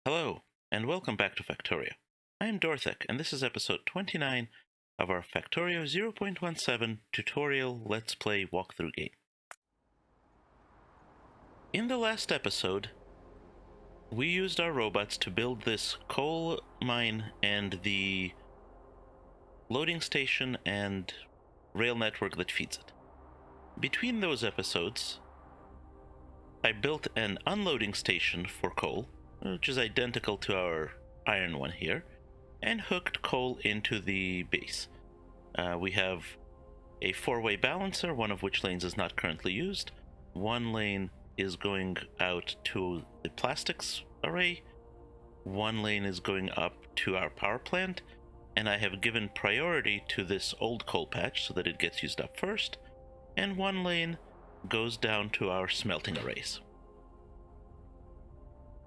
Hello, and welcome back to Factorio. I am Dorthek, and this is episode 29 of our Factorio 0.17 tutorial Let's Play walkthrough game. In the last episode, we used our robots to build this coal mine and the loading station and rail network that feeds it. Between those episodes, I built an unloading station for coal, which is identical to our iron one here, and hooked coal into the base. We have a four-way balancer, one of which lanes is not currently used. One lane is going out to the plastics array. One lane is going up to our power plant, and I have given priority to this old coal patch so that it gets used up first, and one lane goes down to our smelting arrays.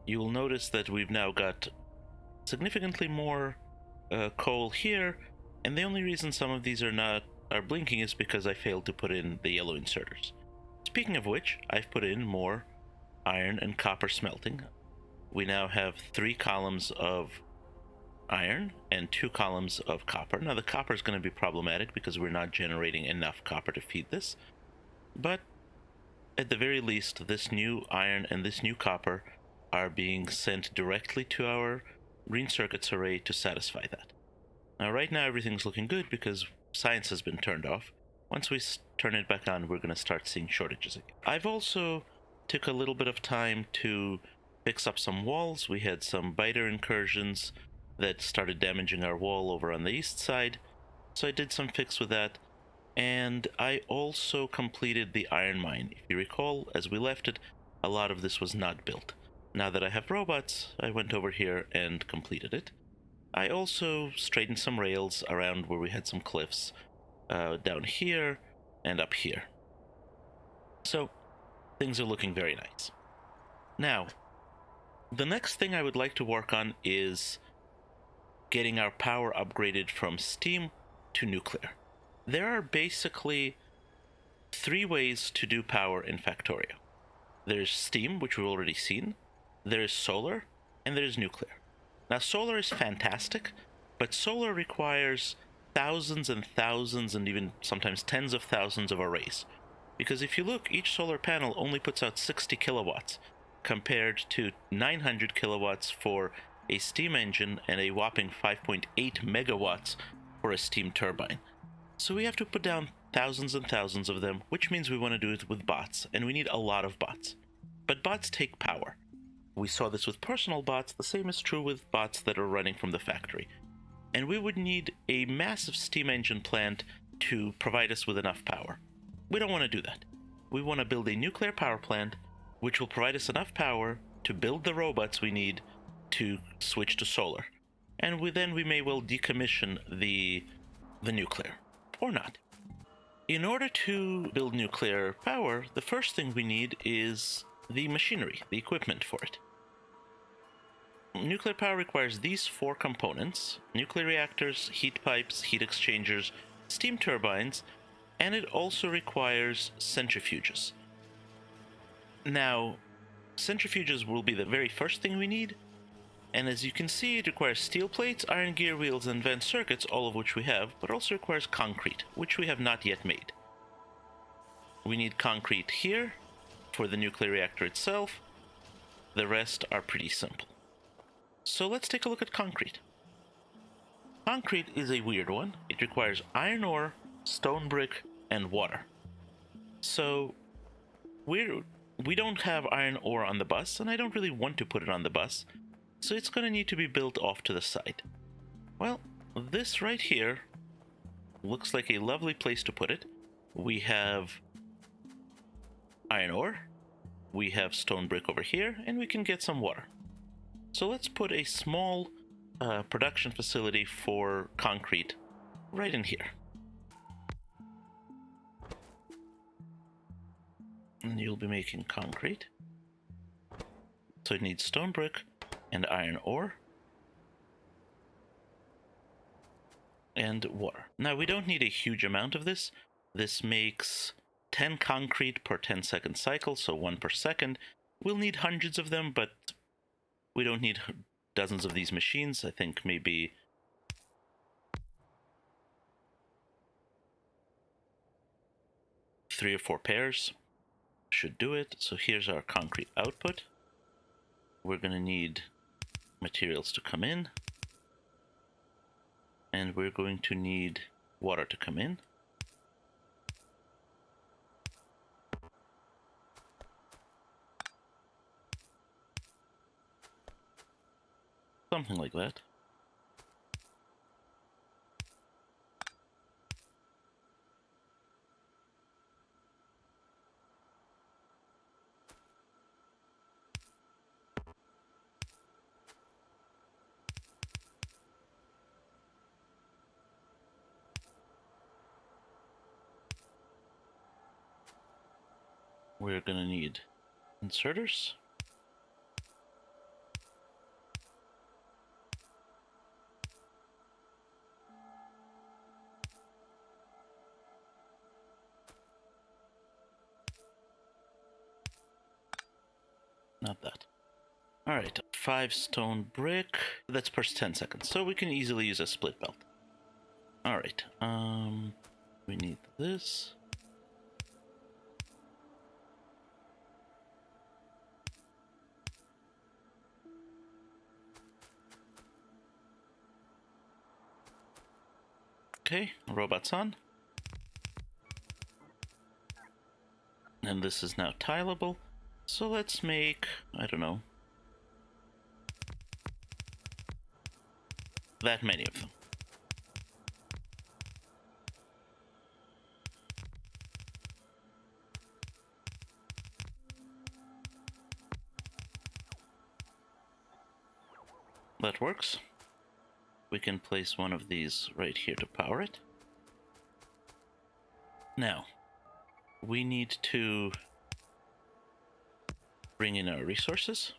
You will notice that we've now got significantly more coal here, and the only reason some of these are blinking is because I failed to put in the yellow inserters. Speaking of which, I've put in more iron and copper smelting. We now have 3 columns of iron and 2 columns of copper. Now the copper is going to be problematic because we're not generating enough copper to feed this, but at the very least this new iron and this new copper are being sent directly to our green circuits array to satisfy that. Now right now everything's looking good because science has been turned off. Once we turn it back on, we're going to start seeing shortages again. I've also took a little bit of time to fix up some walls. We had some biter incursions that started damaging our wall over on the east side, so I did some fix with that. And I also completed the iron mine. If you recall, as we left it, a lot of this was not built. Now that I have robots, I went over here and completed it. I also straightened some rails around where we had some cliffs, down here and up here. So things are looking very nice. Now, the next thing I would like to work on is getting our power upgraded from steam to nuclear. There are basically 3 ways to do power in Factorio. There's steam, which we've already seen, there's solar, and there's nuclear. Now solar is fantastic, but solar requires thousands and thousands and even sometimes tens of thousands of arrays. Because if you look, each solar panel only puts out 60 kilowatts compared to 900 kilowatts for a steam engine and a whopping 5.8 megawatts for a steam turbine. So we have to put down thousands and thousands of them, which means we want to do it with bots, and we need a lot of bots. But bots take power. We saw this with personal bots, the same is true with bots that are running from the factory. And we would need a massive steam engine plant to provide us with enough power. We don't want to do that. We want to build a nuclear power plant, which will provide us enough power to build the robots we need to switch to solar. And we may well decommission the nuclear. Or not. In order to build nuclear power, the first thing we need is the machinery, the equipment for it. Nuclear power requires these 4 components: nuclear reactors, heat pipes, heat exchangers, steam turbines, and it also requires centrifuges. Now, centrifuges will be the very first thing we need, and as you can see, it requires steel plates, iron gear wheels, and vent circuits, all of which we have, but also requires concrete, which we have not yet made. We need concrete here for the nuclear reactor itself. The rest are pretty simple. So let's take a look at concrete. Concrete is a weird one. It requires iron ore, stone brick, and water. So we don't have iron ore on the bus, and I don't really want to put it on the bus, so it's going to need to be built off to the side. Well, this right here looks like a lovely place to put it. We have iron ore, we have stone brick over here, and we can get some water. So let's put a small production facility for concrete right in here. And you'll be making concrete. So it needs stone brick and iron ore and water. Now we don't need a huge amount of this. This makes 10 concrete per 10-second cycle, so 1 per second. We'll need hundreds of them, but We don't need dozens of these machines. I think maybe 3 or 4 pairs should do it. So here's our concrete output. We're going to need materials to come in, and we're going to need water to come in. Something like that. We're going to need inserters. Not that. Alright, 5 stone brick. That's per 10 seconds, so we can easily use a split belt. Alright, we need this. Okay, robots on. And this is now tileable. So let's make, I don't know, that many of them. That works. We can place one of these right here to power it. Now, we need to bring in our resources.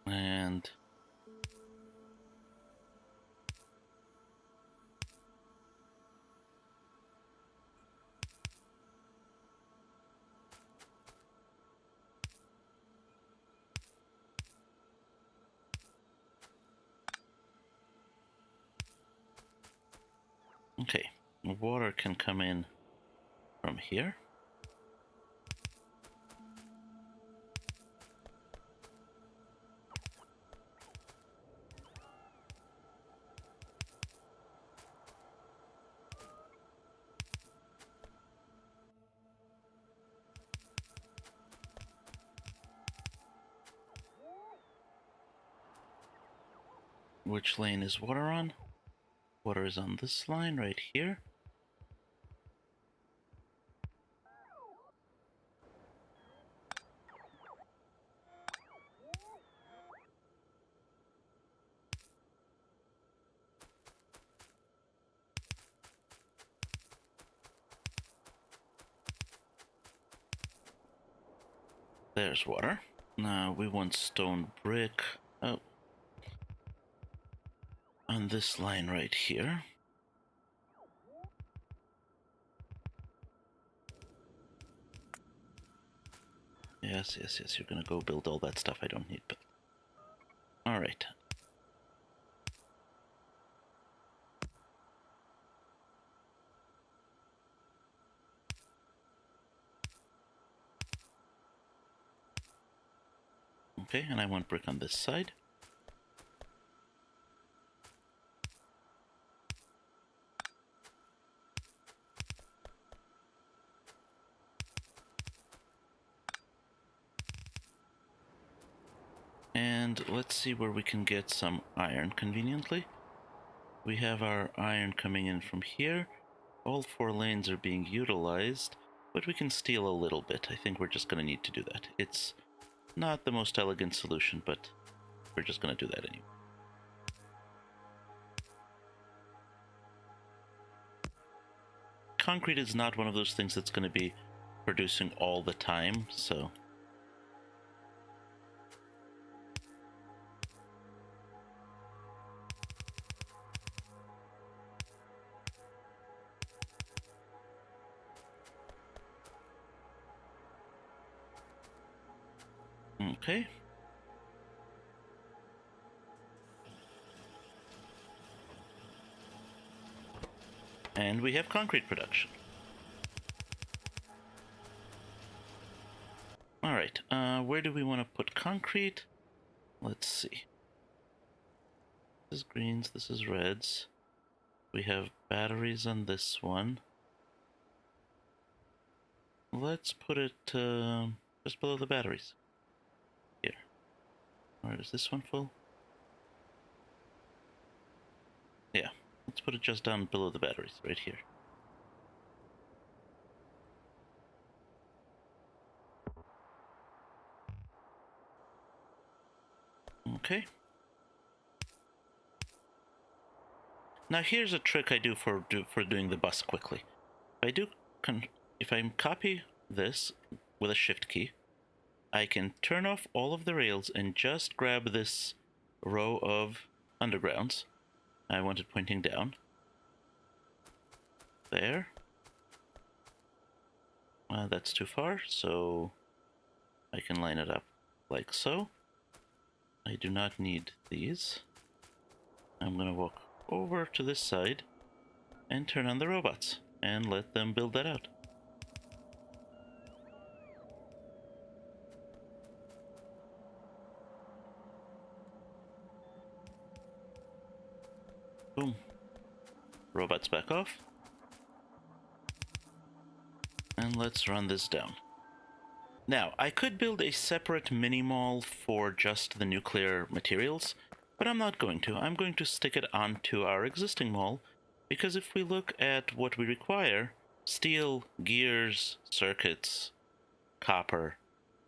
And okay, water can come in from here. Which lane is water on? Water is on this line right here. There's water. Now we want stone brick. Oh. On this line right here. Yes, you're gonna go build all that stuff I don't need. But alright. Okay, and I want brick on this side. And let's see where we can get some iron conveniently. We have our iron coming in from here. All 4 lanes are being utilized, but we can steal a little bit. I think we're just going to need to do that. It's not the most elegant solution, but we're just going to do that anyway. concrete is not one of those things that's going to be producing all the time, so... Okay. And we have concrete production. Alright, where do we want to put concrete? Let's see. This is greens, this is reds. We have batteries on this one. Let's put it just below the batteries. Here. Or is this one full? Yeah, let's put it just down below the batteries, right here. Okay. Now here's a trick I do for doing the bus quickly. If I copy this with a shift key, I can turn off all of the rails and just grab this row of undergrounds. I want it pointing down. There. That's too far, so I can line it up like so. I do not need these. I'm gonna walk over to this side and turn on the robots and let them build that out. Boom. Robots back off. And let's run this down. Now, I could build a separate mini-mall for just the nuclear materials, but I'm not going to. I'm going to stick it onto our existing mall, because if we look at what we require, steel, gears, circuits, copper,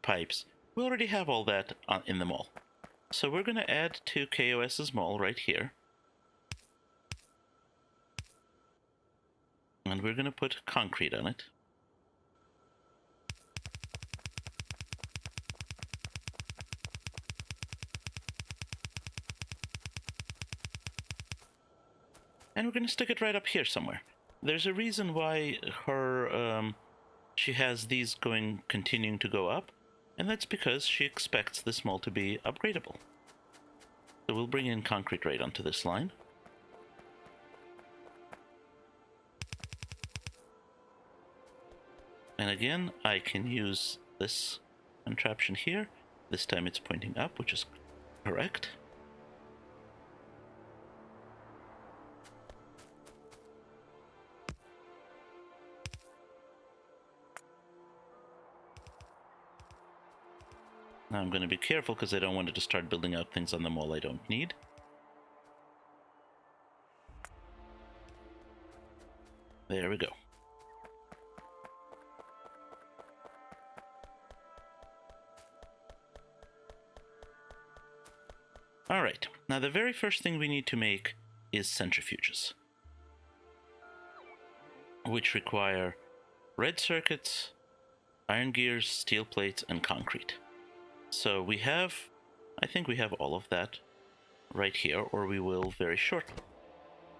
pipes, we already have all that in the mall. So we're going to add to KOS's mall right here. And we're going to put concrete on it. And we're going to stick it right up here somewhere. There's a reason why she has these continuing to go up, and that's because she expects this mall to be upgradable. So we'll bring in concrete right onto this line. And again, I can use this contraption here. This time it's pointing up, which is correct. Now I'm going to be careful because I don't want it to start building out things on the mall I don't need. There we go. Alright, now the very first thing we need to make is centrifuges, which require red circuits, iron gears, steel plates, and concrete. So I think we have all of that right here, or we will very shortly.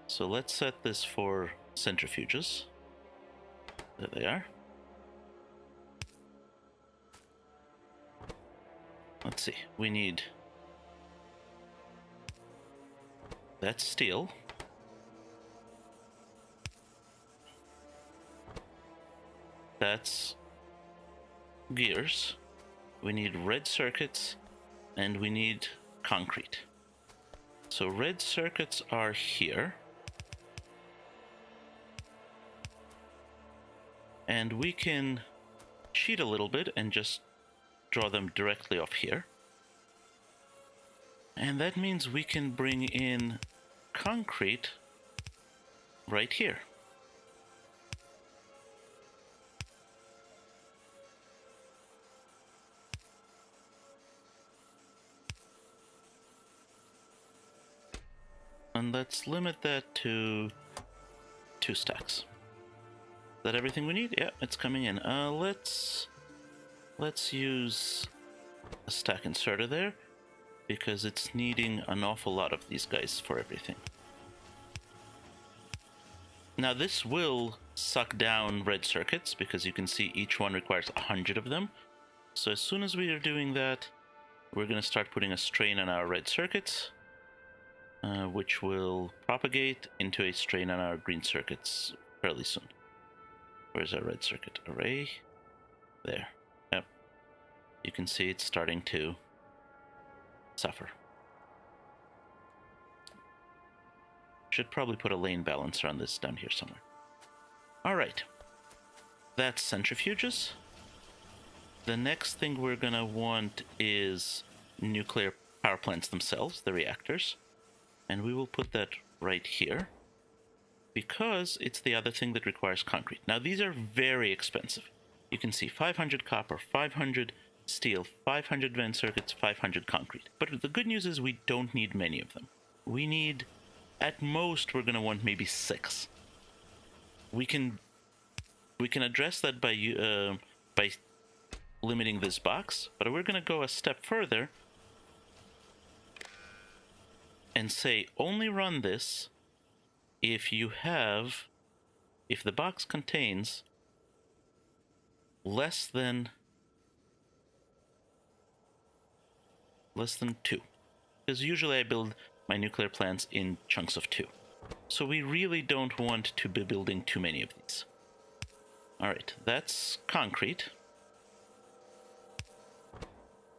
So let's set this for centrifuges. There they are. Let's see, we need... That's steel. That's gears. We need red circuits, and we need concrete. So red circuits are here. And we can cheat a little bit and just draw them directly off here. And that means we can bring in concrete right here. And let's limit that to 2 stacks. that everything we need? Yeah, it's coming in. Let's use a stack inserter there, because it's needing an awful lot of these guys for everything. Now this will suck down red circuits, because you can see each one requires 100 of them. So as soon as we are doing that, we're going to start putting a strain on our red circuits, which will propagate into a strain on our green circuits fairly soon. Where's our red circuit array? There. Yep. You can see it's starting to suffer. Should probably put a lane balancer on this down here somewhere. Alright. That's centrifuges. The next thing we're gonna want is nuclear power plants themselves, the reactors. And we will put that right here, because it's the other thing that requires concrete. Now these are very expensive. You can see 500 copper, 500 steel, 500 vent circuits, 500 concrete. But the good news is we don't need many of them. We need, at most, we're going to want maybe 6. We can address that by limiting this box, but we're going to go a step further and say only run this if the box contains less than 2. Because usually I build my nuclear plants in chunks of 2. So we really don't want to be building too many of these. Alright, that's concrete.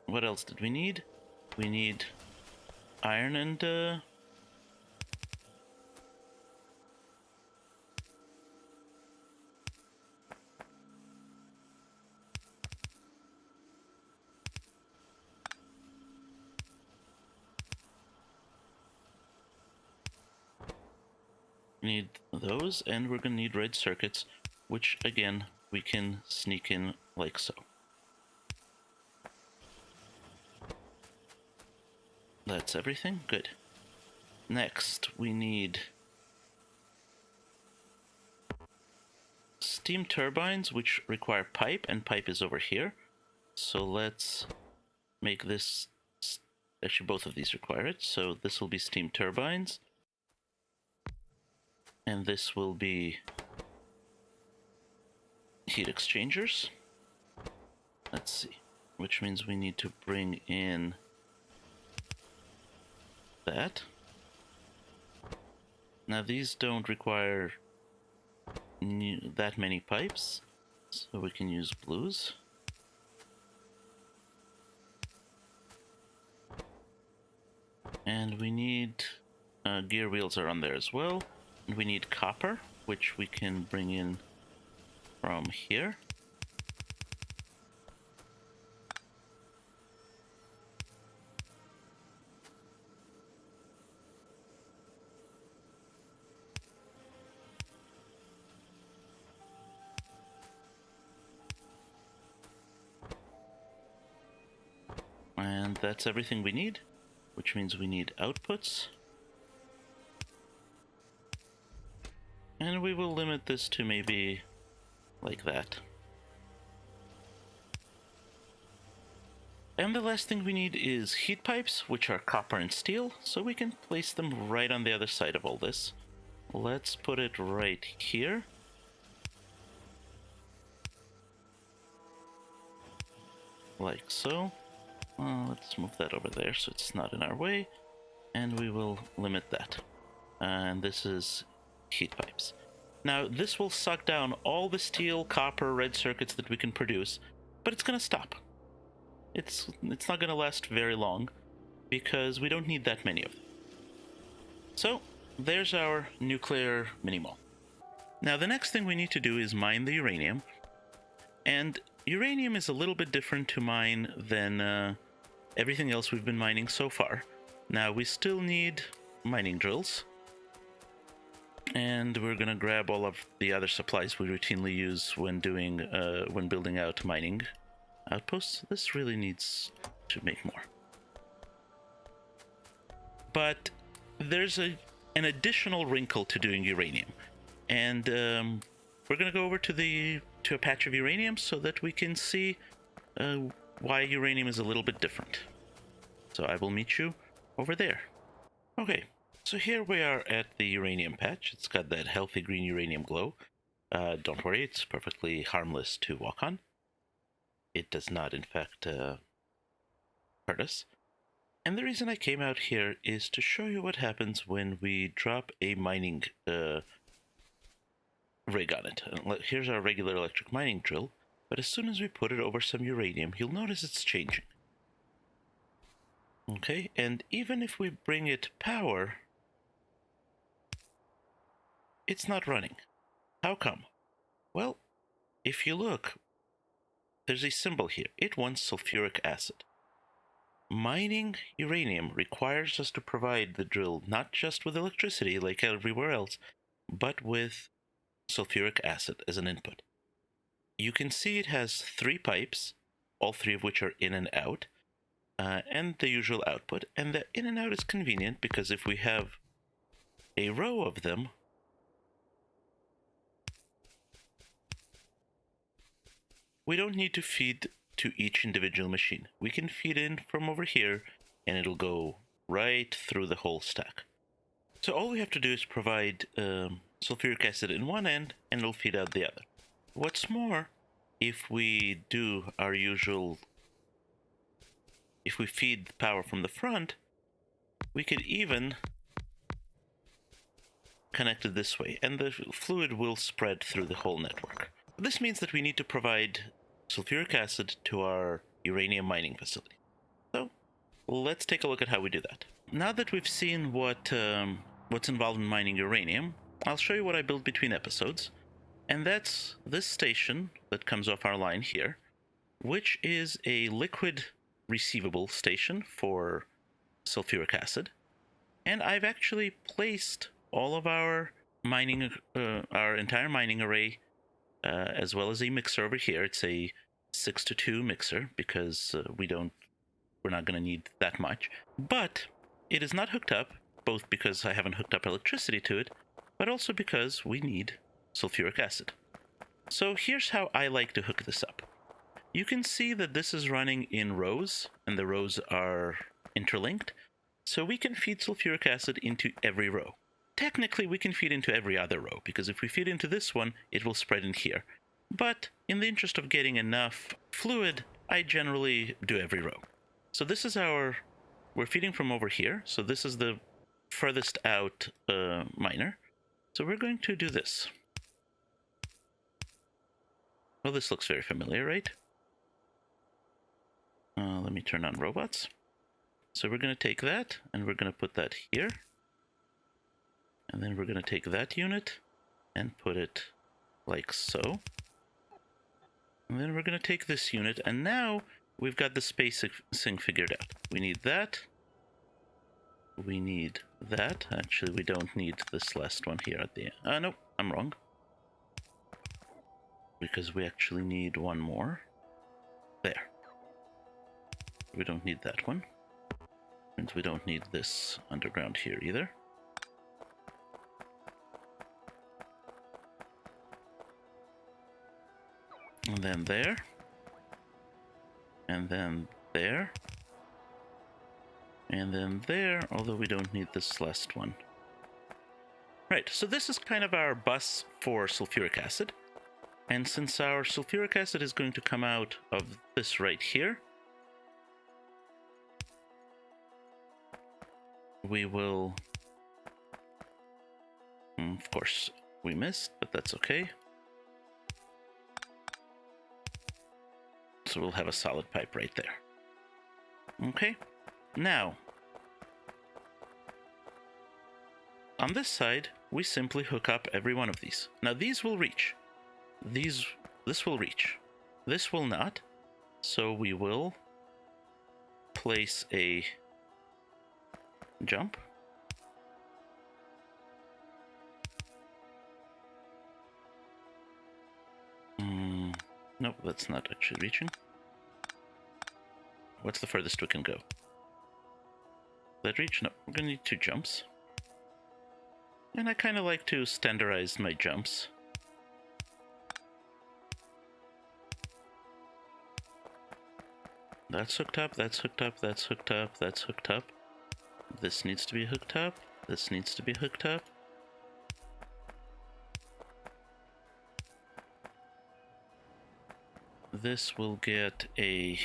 What else did we need? We need iron and need those, and we're gonna need red circuits, which again we can sneak in like so. That's everything. Good. Next we need steam turbines, which require pipe, and pipe is over here. So let's make this, actually both of these require it, so this will be steam turbines. And this will be heat exchangers. Let's see, which means we need to bring in that. Now these don't require that many pipes, so we can use blues. And we need gear wheels are on there as well. And we need copper, which we can bring in from here. And that's everything we need, which means we need outputs. And we will limit this to maybe like that. And the last thing we need is heat pipes, which are copper and steel, so we can place them right on the other side of all this. Let's put it right here. Like so. Let's move that over there so it's not in our way. And we will limit that. And this is heat pipes. Now this will suck down all the steel, copper, red circuits that we can produce, but it's gonna stop. It's not gonna last very long because we don't need that many of them. So there's our nuclear mini-mall. Now the next thing we need to do is mine the uranium, and uranium is a little bit different to mine than everything else we've been mining so far. Now we still need mining drills. And we're gonna grab all of the other supplies we routinely use when building out mining outposts. This really needs to make more. But there's an additional wrinkle to doing uranium, and we're going to go over to a patch of uranium so that we can see why uranium is a little bit different. So I will meet you over there. Okay, so here we are at the uranium patch. It's got that healthy green uranium glow. Don't worry, it's perfectly harmless to walk on. It does not, in fact, hurt us. And the reason I came out here is to show you what happens when we drop a mining rig on it. Here's our regular electric mining drill, but as soon as we put it over some uranium, you'll notice it's changing. Okay, and even if we bring it power, it's not running. How come? Well, if you look, there's a symbol here. It wants sulfuric acid. Mining uranium requires us to provide the drill not just with electricity like everywhere else, but with sulfuric acid as an input. You can see it has 3 pipes, all 3 of which are in and out, and the usual output. And the in and out is convenient because if we have a row of them, we don't need to feed to each individual machine. We can feed in from over here and it'll go right through the whole stack. So all we have to do is provide sulfuric acid in one end and it'll feed out the other. What's more, if we do our usual, if we feed power from the front, we could even connect it this way and the fluid will spread through the whole network. This means that we need to provide sulfuric acid to our uranium mining facility. So let's take a look at how we do that. Now that we've seen what's involved in mining uranium, I'll show you what I built between episodes. And that's this station that comes off our line here, which is a liquid receivable station for sulfuric acid. And I've actually placed all of our mining, our entire mining array, as well as a mixer over here. It's a 6-to-2 mixer because we're not going to need that much. But it is not hooked up, both because I haven't hooked up electricity to it, but also because we need sulfuric acid. So here's how I like to hook this up. You can see that this is running in rows, and the rows are interlinked, so we can feed sulfuric acid into every row. Technically, we can feed into every other row, because if we feed into this one, it will spread in here. But in the interest of getting enough fluid, I generally do every row. So this is we're feeding from over here, so this is the furthest out miner. So we're going to do this. Well, this looks very familiar, right? Let me turn on robots. So we're going to take that, and we're going to put that here. And then we're going to take that unit and put it like so. And then we're going to take this unit, and now we've got the spacing figured out. We need that. We need that. Actually, we don't need this last one here at the end. No, I'm wrong. Because we actually need one more. There. We don't need that one. And we don't need this underground here either. And then there. And then there. And then there, although we don't need this last one. Right, so this is kind of our bus for sulfuric acid. And since our sulfuric acid is going to come out of this right here, we will... Of course, we missed, but that's okay. So we'll have a solid pipe right there. Okay, now, on this side, we simply hook up every one of these. Now these will reach. This will reach. This will not. So we will place a jump. Nope, that's not actually reaching. What's the furthest we can go? That reach? No, we're gonna need 2 jumps. And I kind of like to standardize my jumps. That's hooked up, that's hooked up, that's hooked up, that's hooked up. This needs to be hooked up. This needs to be hooked up. This will get a...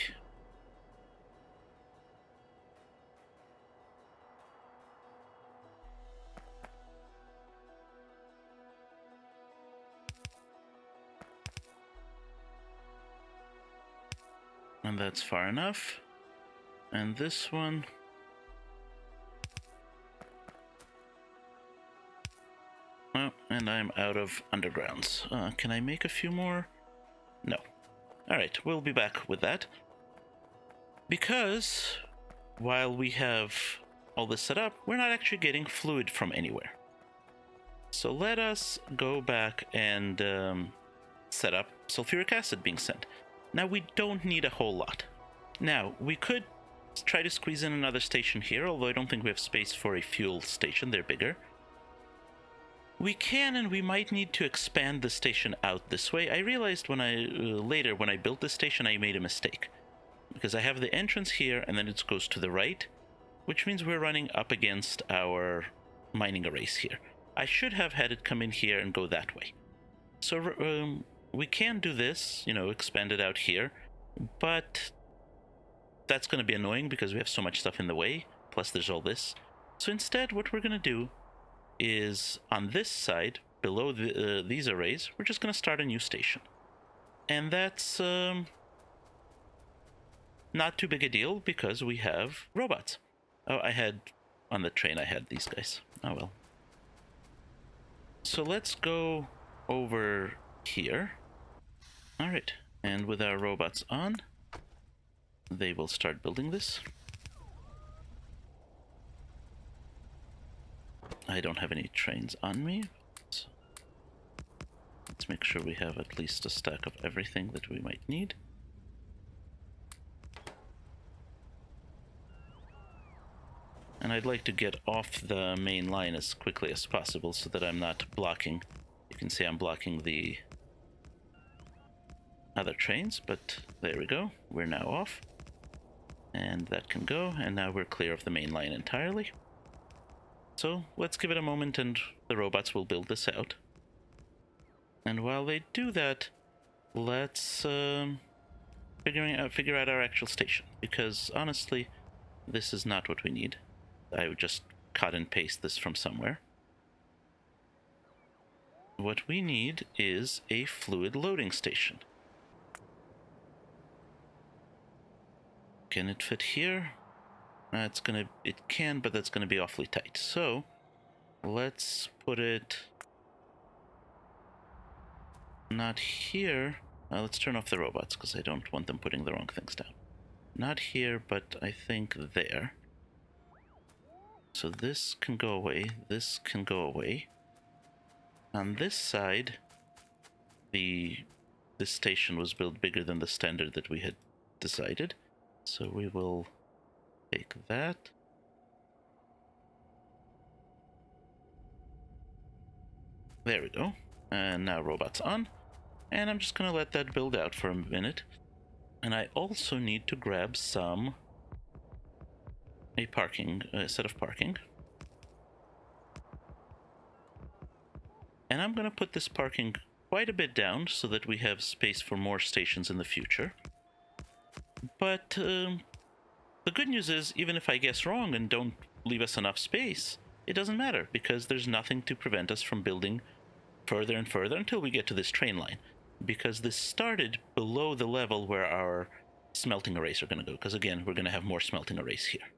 And that's far enough. And this one... Oh, and I'm out of undergrounds. Can I make a few more? No. Alright, we'll be back with that. Because while we have all this set up, we're not actually getting fluid from anywhere. So let us go back and set up sulfuric acid being sent. Now, we don't need a whole lot. Now, we could try to squeeze in another station here, although I don't think we have space for a fuel station. They're bigger. We can, and we might need to expand the station out this way. I realized when later when I built this station, I made a mistake. Because I have the entrance here, and then it goes to the right, which means we're running up against our mining arrays here. I should have had it come in here and go that way. So we can do this, you know, expand it out here, but that's going to be annoying because we have so much stuff in the way, plus there's all this. So instead, what we're going to do is on this side, below these arrays, we're just going to start a new station. And that's not too big a deal because we have robots. Oh, on the train, I had these guys. Oh well. So let's go over here. Alright, and with our robots on, they will start building this. I don't have any trains on me. So let's make sure we have at least a stack of everything that we might need. And I'd like to get off the main line as quickly as possible so that I'm not blocking. You can see I'm blocking the other trains, but there we go. We're now off. And that can go, and now we're clear of the main line entirely. So let's give it a moment and the robots will build this out. And while they do that, let's figure out our actual station, because honestly, this is not what we need. I would just cut and paste this from somewhere. What we need is a fluid loading station. Can it fit here? It can, but that's gonna be awfully tight. So let's put it not here. Let's turn off the robots because I don't want them putting the wrong things down. Not here, but I think there. So this can go away, this can go away. On this side, this station was built bigger than the standard that we had decided. So we will take that. There we go. And now robots on. And I'm just going to let that build out for a minute. And I also need to grab a set of parking. And I'm going to put this parking quite a bit down so that we have space for more stations in the future. But the good news is, even if I guess wrong and don't leave us enough space, it doesn't matter, because there's nothing to prevent us from building further and further until we get to this train line. Because this started below the level where our smelting arrays are going to go, because again, we're going to have more smelting arrays here.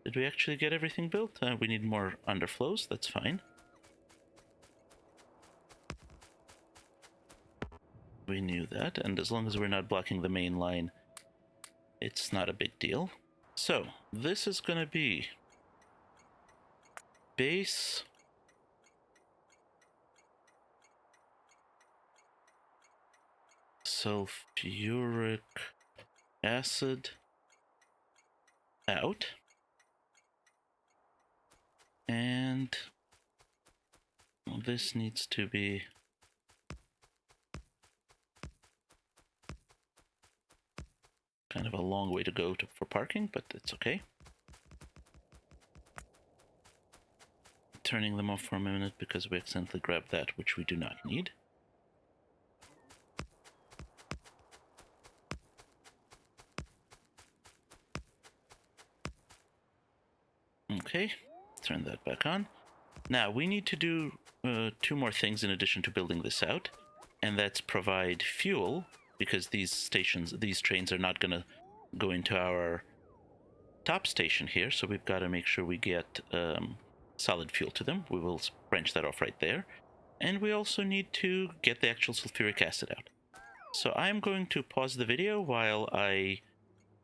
Did we actually get everything built? We need more underflows, that's fine. We knew that, and as long as we're not blocking the main line, it's not a big deal. So, this is going to be base sulfuric acid out, and this needs to be kind of a long way to go for parking, but it's okay. Turning them off for a minute because we accidentally grabbed that which we do not need. Okay, turn that back on. Now we need to do two more things in addition to building this out, and that's provide fuel, because these trains are not going to go into our top station here, so we've got to make sure we get solid fuel to them. We will branch that off right there. And we also need to get the actual sulfuric acid out. So I'm going to pause the video while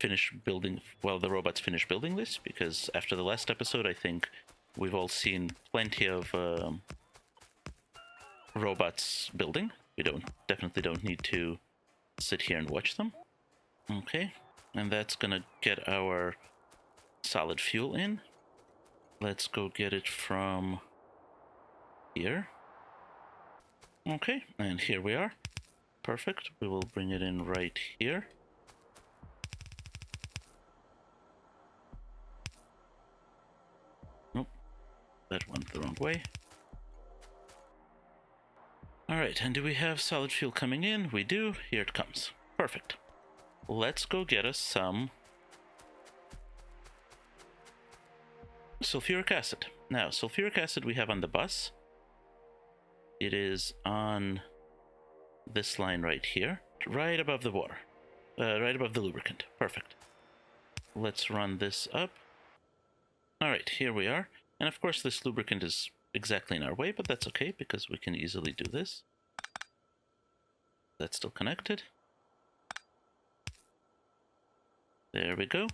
the robots finish building this, because after the last episode, I think we've all seen plenty of robots building. We definitely don't need to sit here and watch them. Okay, and that's gonna get our solid fuel in. Let's go get it from here. Okay, and here we are. Perfect. We will bring it in right here. Nope, that went the wrong way. Alright, and do we have solid fuel coming in? We do. Here it comes. Perfect. Let's go get us some sulfuric acid. Now, sulfuric acid we have on the bus. It is on this line right here, right above the water, right above the lubricant. Perfect. Let's run this up. Alright, here we are. And of course this lubricant is exactly in our way, but that's okay because we can easily do this. That's still connected. There we go.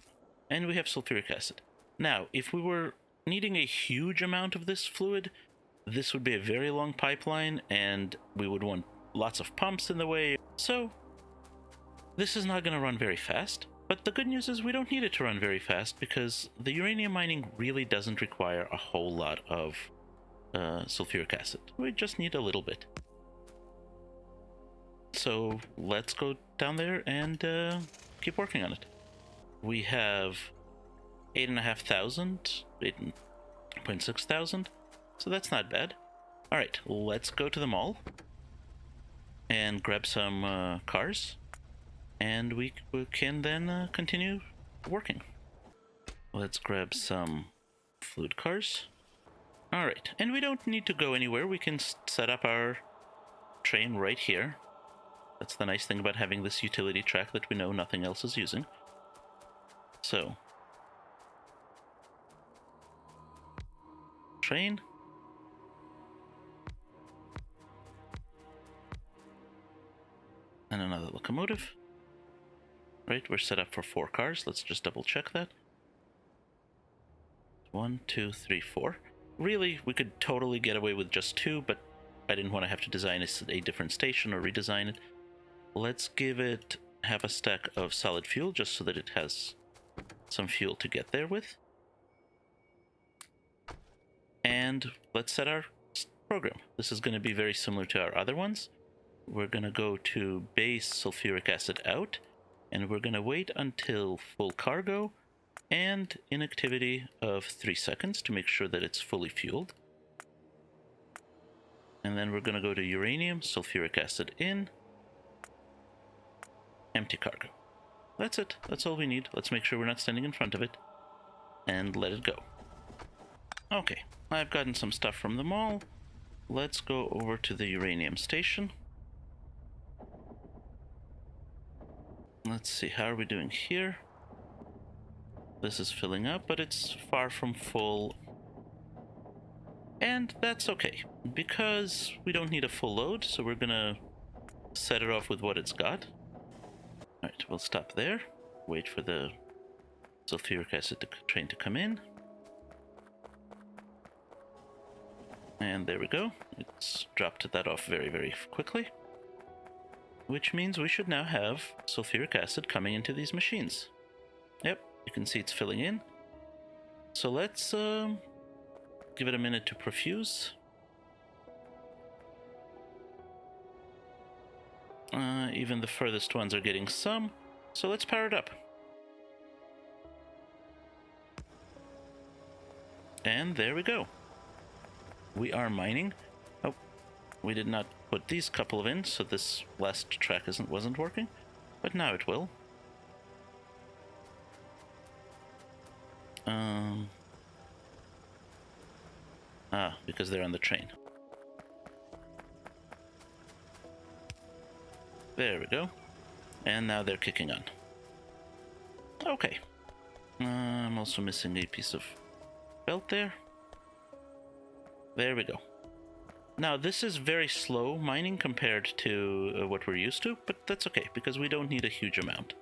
And we have sulfuric acid. Now, if we were needing a huge amount of this fluid, this would be a very long pipeline and we would want lots of pumps in the way. So this is not going to run very fast. But the good news is we don't need it to run very fast because the uranium mining really doesn't require a whole lot of sulfuric acid. We just need a little bit. So let's go down there and keep working on it. We have 8,500, 8,600, so that's not bad. All right, let's go to the mall and grab some cars, and we can then continue working. Let's grab some fluid cars. All right, and we don't need to go anywhere. We can set up our train right here. That's the nice thing about having this utility track that we know nothing else is using. So, train. And another locomotive. Right, we're set up for 4 cars. Let's just double check that. 1, 2, 3, 4. Really, we could totally get away with just 2, but I didn't want to have to design a different station or redesign it. Let's give it half a stack of solid fuel just so that it has some fuel to get there with. And let's set our program. This is going to be very similar to our other ones. We're going to go to base sulfuric acid out, and we're going to wait until full cargo and inactivity of 3 seconds to make sure that it's fully fueled. And then we're going to go to uranium, sulfuric acid in, empty cargo. That's it. That's all we need. Let's make sure we're not standing in front of it and let it go. Okay, I've gotten some stuff from the mall. Let's go over to the uranium station. Let's see, how are we doing here? This is filling up, but it's far from full. And that's okay, because we don't need a full load, so we're gonna set it off with what it's got. Alright, we'll stop there. Wait for the sulfuric acid train to come in. And there we go. It's dropped that off very, very quickly. Which means we should now have sulfuric acid coming into these machines. Yep, you can see it's filling in. So let's give it a minute to perfuse. Even the furthest ones are getting some, so let's power it up. And there we go. We are mining. Oh, we did not put these couple of in, so this last track wasn't working, but now it will. Because they're on the train. There we go. And now they're kicking on. Okay. I'm also missing a piece of belt there. There we go. Now, this is very slow mining compared to what we're used to, but that's okay, because we don't need a huge amount.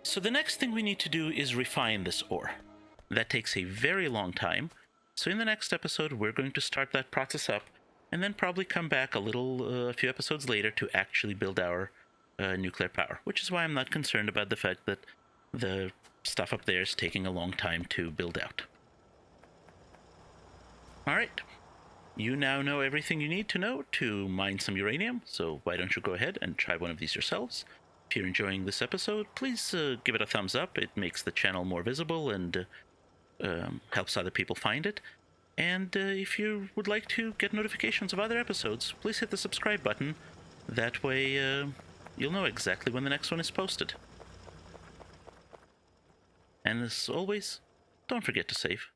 So the next thing we need to do is refine this ore. That takes a very long time, so in the next episode, we're going to start that process up, and then probably come back a few episodes later to actually build our nuclear power, which is why I'm not concerned about the fact that the stuff up there is taking a long time to build out. Alright, you now know everything you need to know to mine some uranium, so why don't you go ahead and try one of these yourselves. If you're enjoying this episode, please give it a thumbs up. It makes the channel more visible and helps other people find it. And if you would like to get notifications of other episodes, please hit the subscribe button. That way you'll know exactly when the next one is posted. And as always, don't forget to save.